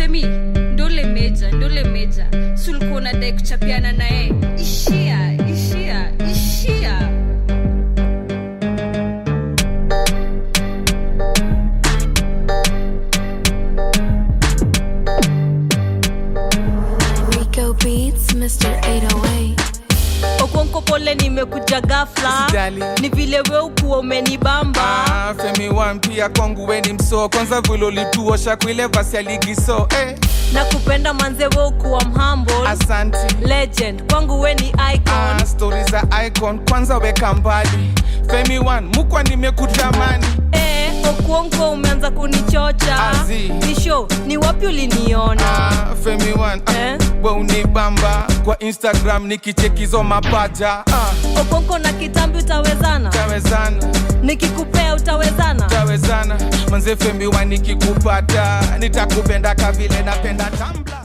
Femi, ndole meja sulikuwa unadai kuchapiana naye. Ishia Rico Beats, Mr. 808. Okonko pole nimekuja ghafla. Ni vile wewe ukuwa umenibamba. Femi one pia kwangu we ni mso. Kwanza vile ulituosha kwa ile vasi ya ligi so Nakupenda manze wewe ukuwa humble. Asante Legend kwangu we ni icon. Stories za icon kwanza weka mbali. Femi one mukwa nimekutamani. Okonko umeanza kunichocha. Ni show, ni wapi uliniona? Femi one we unibamba. Kwa Instagram nikichekizo mapaja. Okonko na kitambi utawezana? Tawezana. Nikikupea utawezana? Tawezana. Manze Femi one nikikupata nitakupenda kavile napenda Tumblr.